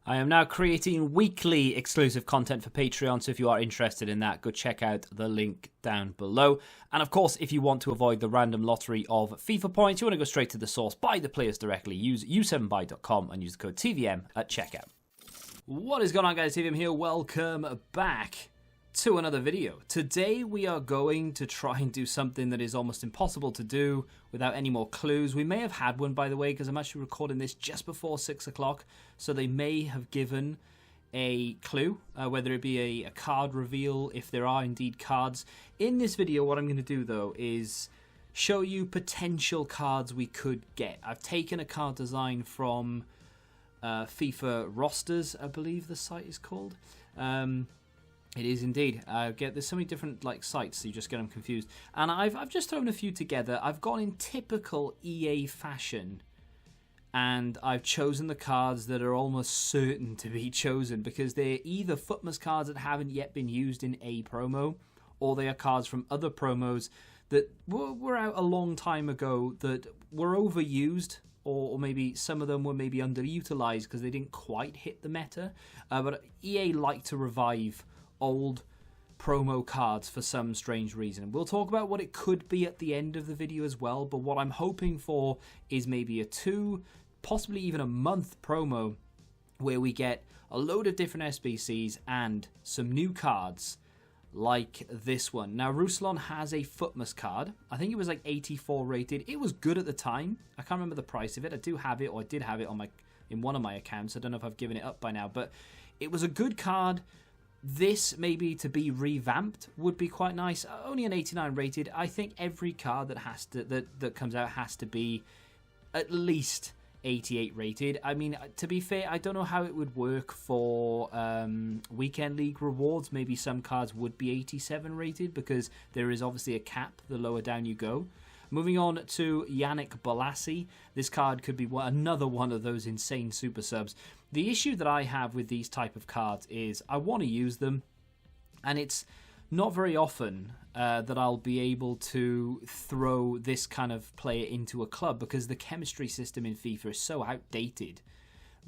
I am now creating weekly exclusive content for Patreon, so if you are interested in that, go check out the link down below. And of course, if you want to avoid the random lottery of FIFA points, you want to go straight to the source, buy the players directly, use u7buy.com and use the code TVM at checkout. What is going on, guys? TVM here. Welcome back to another video. Today we are going to try and do something that is almost impossible to do without any more clues. We may have had one, by the way, because I'm actually recording this just before 6 o'clock, so they may have given a clue, whether it be a card reveal, if there are indeed cards. In this video, what I'm going to do, though, is show you potential cards we could get. I've taken a card design from FIFARosters, I believe the site is called. It is indeed. There's so many different sites, so you just get them confused. And I've just thrown a few together. I've gone in typical EA fashion, and I've chosen the cards that are almost certain to be chosen because they're either Futmas cards that haven't yet been used in a promo, or they are cards from other promos that were out a long time ago that were overused, or maybe some of them were maybe underutilized because they didn't quite hit the meta. But EA like to revive old promo cards for some strange reason. We'll talk about what it could be at the end of the video as well, but what I'm hoping for is maybe a 2, possibly even a month promo where we get a load of different SBCs and some new cards like this one. Now, Ruslan has a Futmas card. I think it was like 84 rated. It was good at the time. I can't remember the price of it. I do have it, or I did have it in one of my accounts. I don't know if I've given it up by now, but it was a good card. This maybe to be revamped would be quite nice. Only an 89 rated. I think every card that comes out has to be at least 88 rated. I mean, to be fair, I don't know how it would work for weekend league rewards. Maybe some cards would be 87 rated because there is obviously a cap the lower down you go. Moving on to Yannick Bolasie. This card could be another one of those insane super subs. The issue that I have with these type of cards is I want to use them, and it's not very often that I'll be able to throw this kind of player into a club because the chemistry system in FIFA is so outdated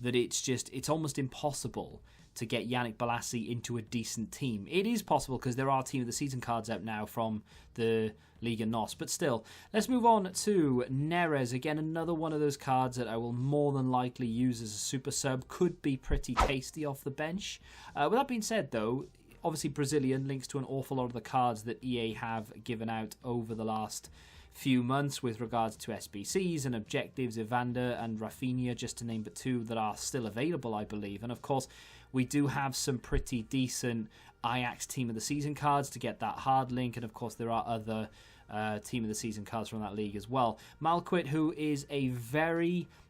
that it's almost impossible to get Yannick Bolasie into a decent team. It is possible because there are Team of the Season cards out now from the Liga NOS, but still. Let's move on to Neres. Again, another one of those cards that I will more than likely use as a super sub. Could be pretty tasty off the bench. With that being said, though, obviously Brazilian links to an awful lot of the cards that EA have given out over the last few months with regards to SBCs and objectives, Evander and Rafinha, just to name but two that are still available, I believe. And of course, we do have some pretty decent Ajax Team of the Season cards to get that hard link, and of course there are other Team of the Season cards from that league as well. Malquit, who is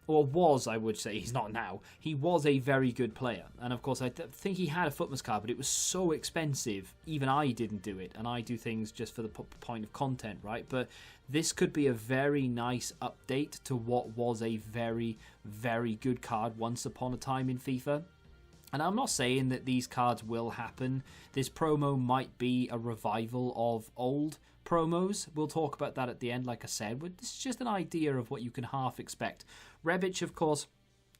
was, I would say, he's not now, he was a very good player. And of course, I think he had a Futmas card, but it was so expensive, even I didn't do it. And I do things just for the point of content, right? But this could be a very nice update to what was a very, very good card once upon a time in FIFA. And I'm not saying that these cards will happen. This promo might be a revival of old promos. We'll talk about that at the end, like I said. But this is just an idea of what you can half expect. Rebic, of course,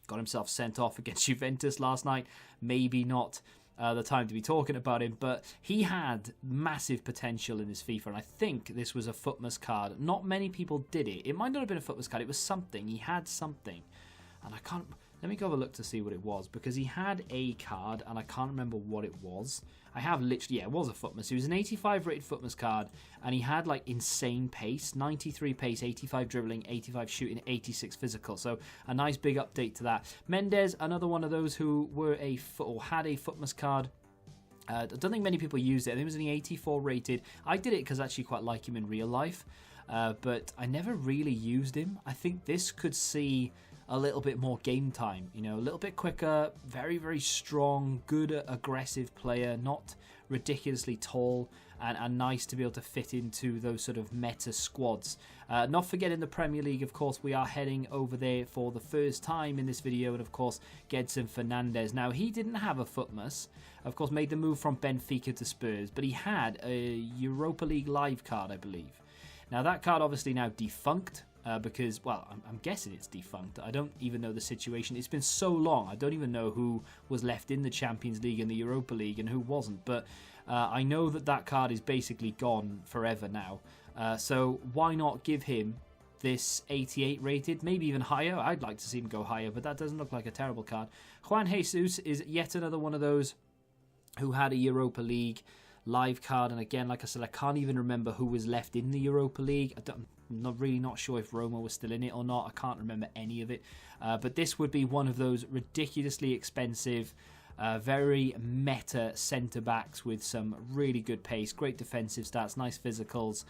got himself sent off against Juventus last night. Maybe not the time to be talking about him, but he had massive potential in this FIFA, and I think this was a Futmas card. Not many people did it. It might not have been a Futmas card. It was something. He had something, and I can't... Let me go have a look to see what it was, because he had a card, and I can't remember what it was. I have literally... Yeah, it was a Futmas. It was an 85 rated Futmas card, and he had, insane pace. 93 pace, 85 dribbling, 85 shooting, 86 physical. So, a nice big update to that. Mendez, another one of those who had a Futmas card. I don't think many people used it. I think it was only 84 rated. I did it because I actually quite like him in real life, but I never really used him. I think this could see a little bit more game time, a little bit quicker, very, very strong, good, aggressive player, not ridiculously tall, and nice to be able to fit into those sort of meta squads. Not forgetting the Premier League, of course, we are heading over there for the first time in this video, and of course, Gedson Fernandes. Now, he didn't have a Futmas, of course, made the move from Benfica to Spurs, but he had a Europa League live card, I believe. Now, that card obviously now defunct. because, well, I'm guessing it's defunct. I don't even know the situation. It's been so long. I don't even know who was left in the Champions League and the Europa League and who wasn't. But I know that card is basically gone forever now. So why not give him this 88 rated, maybe even higher? I'd like to see him go higher, but that doesn't look like a terrible card. Juan Jesus is yet another one of those who had a Europa League live card, and again, like I said, I can't even remember who was left in the Europa League. I'm not sure if Roma was still in it or not. I can't remember any of it, but this would be one of those ridiculously expensive, very meta centre backs with some really good pace, great defensive stats, nice physicals.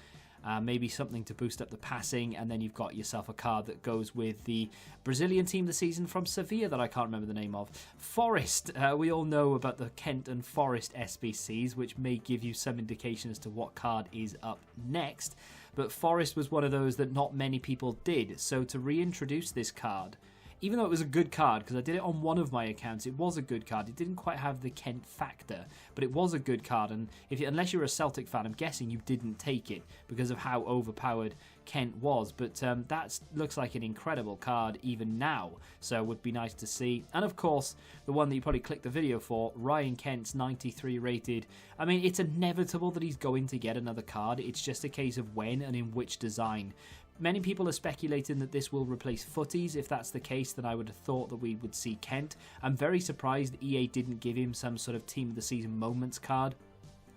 Maybe something to boost up the passing, and then you've got yourself a card that goes with the Brazilian team of the season from Sevilla that I can't remember the name of. Forest, we all know about the Kent and Forest SBCs, which may give you some indication as to what card is up next. But Forest was one of those that not many people did, so to reintroduce this card, even though it was a good card, because I did it on one of my accounts, it was a good card. It didn't quite have the Kent factor, but it was a good card. And unless you're a Celtic fan, I'm guessing you didn't take it because of how overpowered Kent was. But that looks like an incredible card even now, so it would be nice to see. And of course, the one that you probably clicked the video for, Ryan Kent's 93 rated. I mean, it's inevitable that he's going to get another card. It's just a case of when and in which design. Many people are speculating that this will replace footies. If that's the case, then I would have thought that we would see Kent. I'm very surprised EA didn't give him some sort of Team of the Season moments card.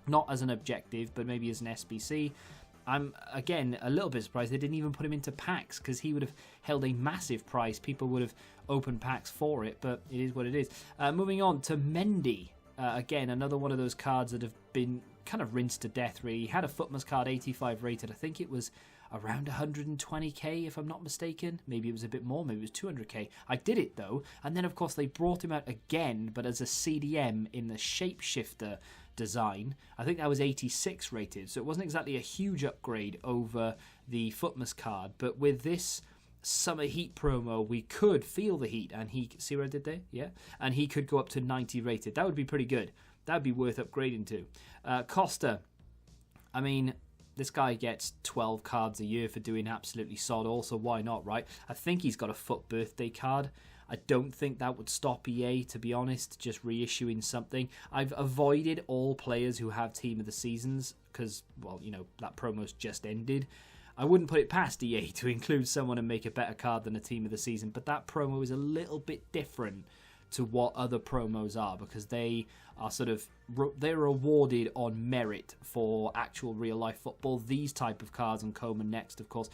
Not as an objective, but maybe as an SBC. I'm, again, a little bit surprised they didn't even put him into packs, because he would have held a massive price. People would have opened packs for it, but it is what it is. Moving on to Mende. Again, another one of those cards that have been kind of rinsed to death, really. He had a Footmas card, 85 rated. I think it was around 120k, if I'm not mistaken. Maybe it was a bit more, maybe it was 200k. I did it though, and then of course they brought him out again, but as a CDM in the Shapeshifter design. I think that was 86 rated, so it wasn't exactly a huge upgrade over the Footmas card, but with this Summer Heat promo, we could feel the heat, and he, see what I did there? Yeah, and he could go up to 90 rated. That would be pretty good. That would be worth upgrading to. Costa, I mean, this guy gets 12 cards a year for doing absolutely sod. Also, why not, right? I think he's got a FUT birthday card. I don't think that would stop EA, to be honest, just reissuing something. I've avoided all players who have Team of the Seasons because, well, you know, that promo's just ended. I wouldn't put it past EA to include someone and make a better card than a Team of the Season, but that promo is a little bit different to what other promos are, because they are they're awarded on merit for actual real life football. These type of cards, and Coleman next, of course,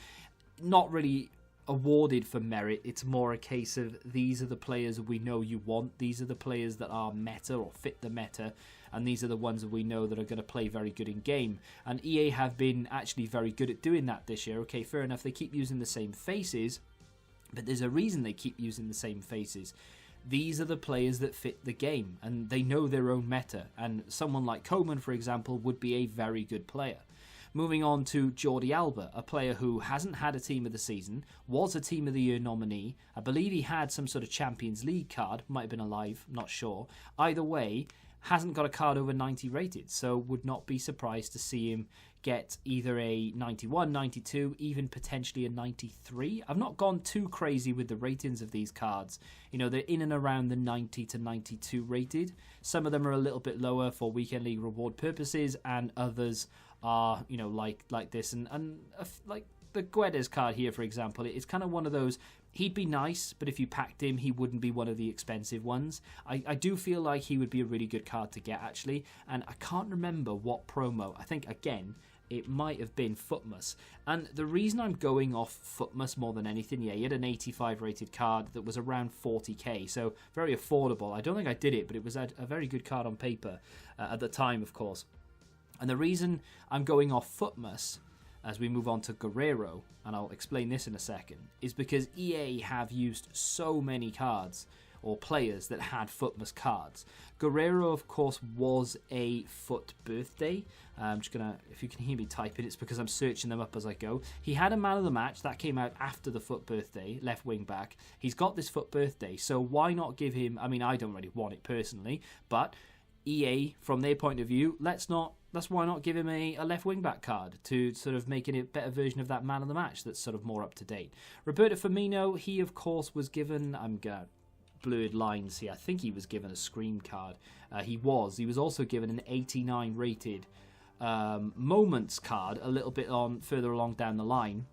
not really awarded for merit. It's more a case of these are the players we know you want, these are the players that are meta or fit the meta, and these are the ones that we know that are going to play very good in game. And EA have been actually very good at doing that this year. Okay, fair enough, they keep using the same faces, but there's a reason they keep using the same faces. These are the players that fit the game, and they know their own meta, and someone like Coleman, for example, would be a very good player. Moving on to Jordi Alba, a player who hasn't had a Team of the Season, was a Team of the Year nominee. I believe he had some sort of Champions League card, might have been alive, not sure. Either way, hasn't got a card over 90 rated, so would not be surprised to see him get either a 91, 92, even potentially a 93. I've not gone too crazy with the ratings of these cards. You know, they're in and around the 90 to 92 rated. Some of them are a little bit lower for Weekend League reward purposes, and others are, you know, like this. And like the Guedes card here, for example, it's kind of one of those, he'd be nice, but if you packed him, he wouldn't be one of the expensive ones. I do feel like he would be a really good card to get, actually, and I can't remember what promo. I think, again, it might have been Footmas. And the reason I'm going off Footmas more than anything, yeah, he had an 85 rated card that was around 40k, so very affordable. I don't think I did it, but it was a very good card on paper at the time, of course. And the reason I'm going off Footmas as we move on to Guerrero, and I'll explain this in a second, is because EA have used so many cards or players that had Footmas cards. Guerrero, of course, was a FUT birthday. I'm just gonna, if you can hear me typing, it's because I'm searching them up as I go. He had a man of the match that came out after the FUT birthday, left wing back. He's got this FUT birthday, so why not give him? I mean, I don't really want it personally, but EA, from their point of view, that's why not give him a left wing back card to sort of make it a better version of that man of the match that's sort of more up to date. Roberto Firmino, he of course was given, blurred lines here, I think he was given a scream card. He was also given an 89 rated moments card a little bit further along down the line,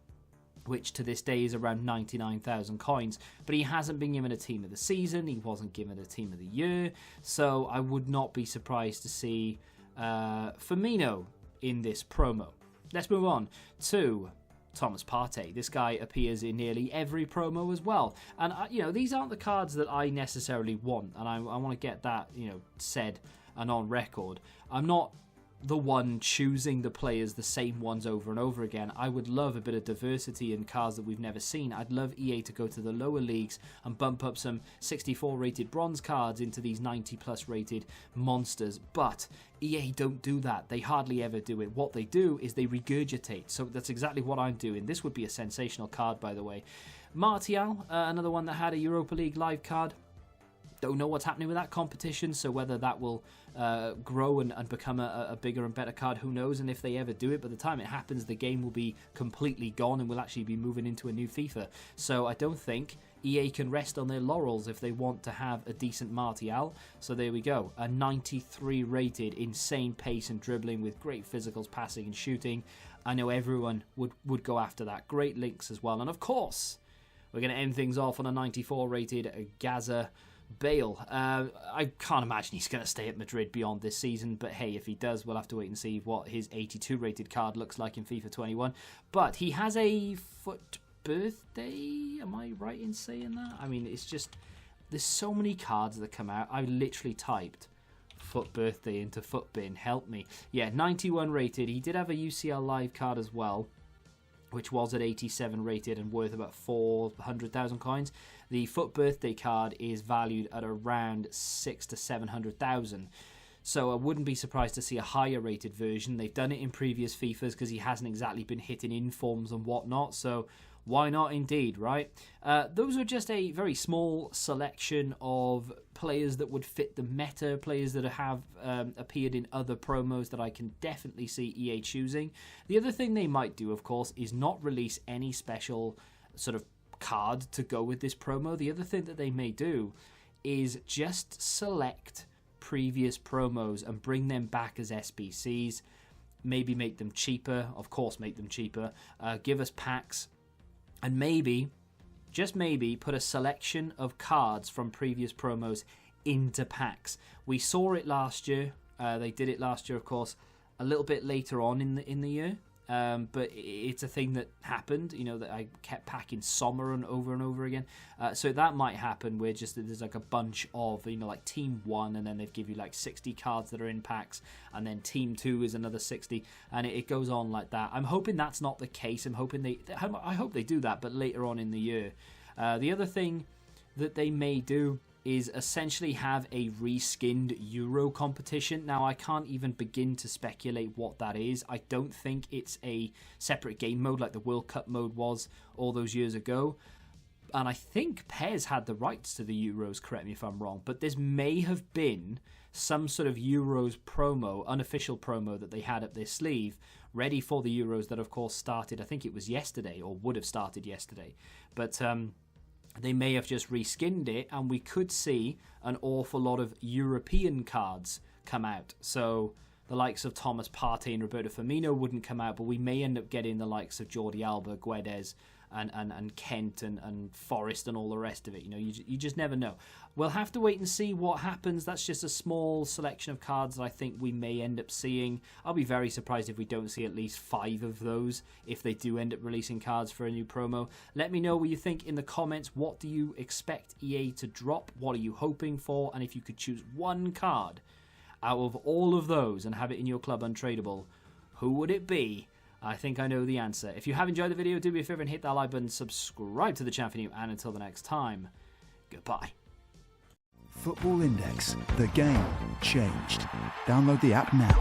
which to this day is around 99,000 coins, but he hasn't been given a team of the season, he wasn't given a team of the year, so I would not be surprised to see Firmino in this promo. Let's move on to Thomas Partey. This guy appears in nearly every promo as well, and these aren't the cards that I necessarily want, and I want to get that said and on record. I'm not the one choosing the players the same ones over and over again. I would love a bit of diversity in cards that we've never seen. I'd love EA to go to the lower leagues and bump up some 64 rated bronze cards into these 90 plus rated monsters, but EA don't do that. They hardly ever do it. What they do is they regurgitate, so that's exactly what I'm doing. This would be a sensational card, by the way. Martial, another one that had a Europa League live card. Don't know what's happening with that competition, so whether that will grow and become a bigger and better card, who knows. And if they ever do it, by the time it happens, the game will be completely gone and we'll actually be moving into a new FIFA. So I don't think EA can rest on their laurels if they want to have a decent Martial. So there we go, a 93 rated, insane pace and dribbling with great physicals, passing and shooting. I know everyone would go after that. Great links as well. And of course, we're going to end things off on a 94 rated Gaza Bale. I can't imagine he's going to stay at Madrid beyond this season, but hey, if he does, we'll have to wait and see what his 82 rated card looks like in FIFA 21. But he has a foot birthday, am I right in saying that? I mean, it's just, there's so many cards that come out. I literally typed foot birthday into foot bin, help me. Yeah, 91 rated. He did have a UCL live card as well, which was at 87 rated and worth about 400,000 coins. The foot birthday card is valued at around 600 to 700,000. So I wouldn't be surprised to see a higher rated version. They've done it in previous FIFAs because he hasn't exactly been hitting informs and whatnot. So why not indeed, right? Those are just a very small selection of players that would fit the meta, players that have appeared in other promos that I can definitely see EA choosing. The other thing they might do, of course, is not release any special sort of card to go with this promo. The other thing that they may do is just select previous promos and bring them back as SBCs. Maybe make them cheaper, of course make them cheaper. Give us packs. And maybe, just maybe, put a selection of cards from previous promos into packs. We saw it last year. They did it last year, of course, a little bit later on in the year. But it's a thing that happened, that I kept packing Sommer and over again. So that might happen where just there's like a bunch of, like Team 1, and then they give you like 60 cards that are in packs, and then Team 2 is another 60, and it goes on like that. I'm hoping that's not the case. I hope they do that, but later on in the year. The other thing that they may do is essentially have a reskinned Euro competition. Now, I can't even begin to speculate what that is. I don't think it's a separate game mode like the World Cup mode was all those years ago. And I think PES had the rights to the Euros, correct me if I'm wrong, but this may have been some sort of Euros promo, unofficial promo that they had up their sleeve, ready for the Euros that, of course, started, I think it was yesterday, or would have started yesterday. But they may have just reskinned it, and we could see an awful lot of European cards come out. So the likes of Thomas Partey and Roberto Firmino wouldn't come out, but we may end up getting the likes of Jordi Alba, Guedes, and Kent and Forrest and all the rest of it. You just never know. We'll have to wait and see what happens. That's just a small selection of cards that I think we may end up seeing. I'll be very surprised if we don't see at least 5 of those if they do end up releasing cards for a new promo. Let me know what you think in the comments. What do you expect EA to drop? What are you hoping for? And if you could choose one card out of all of those and have it in your club untradeable, who would it be? I think I know the answer. If you have enjoyed the video, do me a favor and hit that like button, subscribe to the channel for new, and until the next time, goodbye. Football Index. The game changed. Download the app now.